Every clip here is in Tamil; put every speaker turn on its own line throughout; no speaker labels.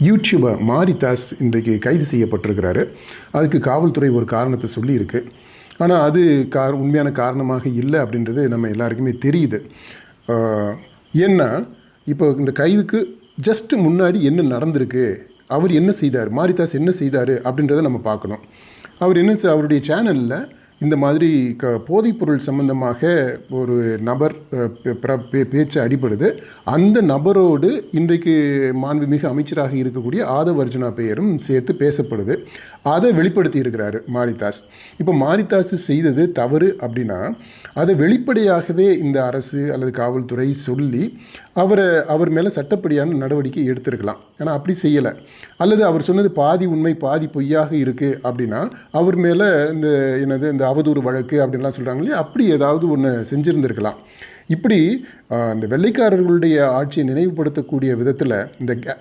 யூடியூபர் மாரிதாஸ் இன்றைக்கு கைது செய்யப்பட்டிருக்கிறாரு. அதுக்கு காவல்துறை ஒரு காரணத்தை சொல்லியிருக்கு. ஆனால் அது உண்மையான காரணமாக இல்லை அப்படின்றது நம்ம எல்லாருக்குமே தெரியுது. ஏன்னா இப்போ இந்த கைதுக்கு ஜஸ்ட்டு முன்னாடி என்ன நடந்திருக்கு, அவர் என்ன செய்தார், மாரிதாஸ் என்ன செய்தார் அப்படின்றத நம்ம பார்க்கணும். அவருடைய சேனலில் இந்த மாதிரி போதைப்பொருள் சம்பந்தமாக ஒரு நபர் பேச்சு அடிபடுது. அந்த நபரோடு இன்றைக்கு மாண்புமிகு அமைச்சராக இருக்கக்கூடிய ஆதவ் அர்ஜுனா பெயரும் சேர்த்து பேசப்படுது. அதை வெளிப்படுத்தி இருக்கிறாரு மாரிதாஸ். இப்போ மாரிதாஸ் செய்தது தவறு அப்படின்னா அதை வெளிப்படையாகவே இந்த அரசு அல்லது காவல்துறை சொல்லி அவர் மேலே சட்டப்படியான நடவடிக்கை எடுத்திருக்கலாம். ஆனால் அப்படி செய்யலை. அல்லது அவர் சொன்னது பாதி உண்மை பாதி பொய்யாக இருக்குது அப்படின்னா அவர் மேலே இந்த அவதூறு வழக்கு அப்படின்லாம் சொல்கிறாங்க இல்லையா, அப்படி ஏதாவது ஒன்று செஞ்சுருந்துருக்கலாம். இப்படி இந்த வெள்ளைக்காரர்களுடைய ஆட்சியை நினைவுபடுத்தக்கூடிய விதத்தில்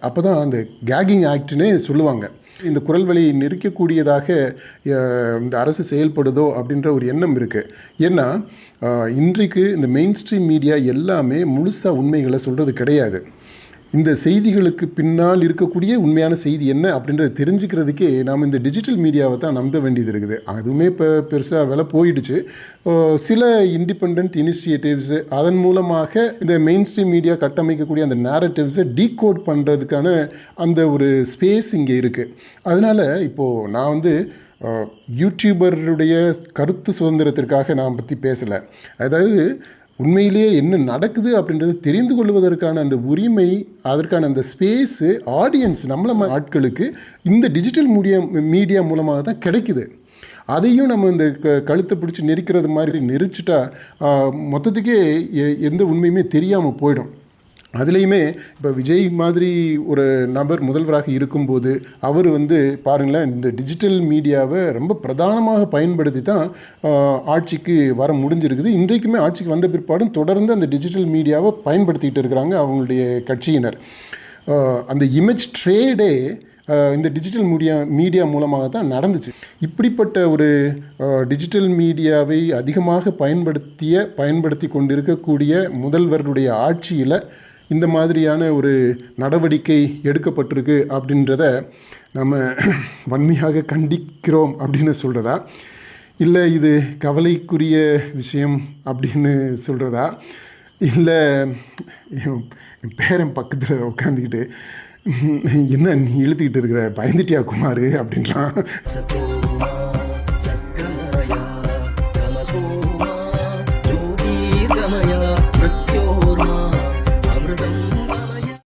அப்போ தான் அந்த கேகிங் ஆக்ட்னே சொல்லுவாங்க. இந்த குரல் வழியை நெருக்கக்கூடியதாக இந்த அரசு செயல்படுதோ அப்படின்ற ஒரு எண்ணம் இருக்குது. ஏன்னா இன்றைக்கு இந்த மெயின் ஸ்ட்ரீம் மீடியா எல்லாமே முழுசாக உண்மைகளை சொல்கிறது கிடையாது. இந்த செய்திகளுக்கு பின்னால் இருக்கக்கூடிய உண்மையான செய்தி என்ன அப்படின்றத தெரிஞ்சுக்கிறதுக்கே நாம் இந்த டிஜிட்டல் மீடியாவை தான் நம்ப வேண்டியது இருக்குது. அதுவுமே இப்போ பெருசாக விலை போயிடுச்சு. சில இண்டிபெண்ட் இனிஷியேட்டிவ்ஸு அதன் மூலமாக இந்த மெயின் ஸ்ட்ரீம் மீடியா கட்டமைக்கக்கூடிய அந்த நேரட்டிவ்ஸை டீகோட் பண்ணுறதுக்கான அந்த ஒரு ஸ்பேஸ் இங்கே இருக்குது. அதனால் இப்போது நான் யூடியூபருடைய கருத்து சுதந்திரத்திற்காக நான் பற்றி பேசலை. அதாவது உண்மையிலேயே என்ன நடக்குது அப்படின்றது தெரிந்து கொள்வதற்கான அந்த உரிமை, அதற்கான அந்த ஸ்பேஸு ஆடியன்ஸ் நம்மள ஆட்களுக்கு இந்த டிஜிட்டல் மீடியா மூலமாக தான் கிடைக்குது. அதையும் நம்ம இந்த கழுத்தை பிடிச்சி நெரிக்கிறது மாதிரி நெரிச்சிட்டா மொத்தத்துக்கே எந்த உண்மையுமே தெரியாமல் போயிடும். அதுலேயுமே இப்போ விஜய் மாதிரி ஒரு நபர் முதல்வராக இருக்கும்போது அவர் பாருங்களேன், இந்த டிஜிட்டல் மீடியாவை ரொம்ப பிரதானமாக பயன்படுத்தி தான் ஆட்சிக்கு வர முடிஞ்சிருக்குது. இன்றைக்குமே ஆட்சிக்கு வந்த பிற்பாடும் தொடர்ந்து அந்த டிஜிட்டல் மீடியாவை பயன்படுத்திக்கிட்டு இருக்கிறாங்க அவங்களுடைய கட்சியினர். அந்த இமேஜ் ட்ரேடே இந்த டிஜிட்டல் மீடியா மூலமாக தான் நடந்துச்சு. இப்படிப்பட்ட ஒரு டிஜிட்டல் மீடியாவை அதிகமாக பயன்படுத்தி கொண்டிருக்கக்கூடிய முதல்வருடைய ஆட்சியில் இந்த மாதிரியான ஒரு நடவடிக்கை எடுக்கப்பட்டிருக்கு அப்படின்றத நம்ம வன்மையாக கண்டிக்கிறோம் அப்படின்னு சொல்கிறதா, இல்லை இது கவலைக்குரிய விஷயம் அப்படின்னு சொல்கிறதா, இல்லை என் பேரன் பக்கத்தில் உட்காந்துக்கிட்டு என்ன நீ இழுத்துக்கிட்டு இருக்கிற, பயந்துட்டியா குமார் அப்படின்றான்.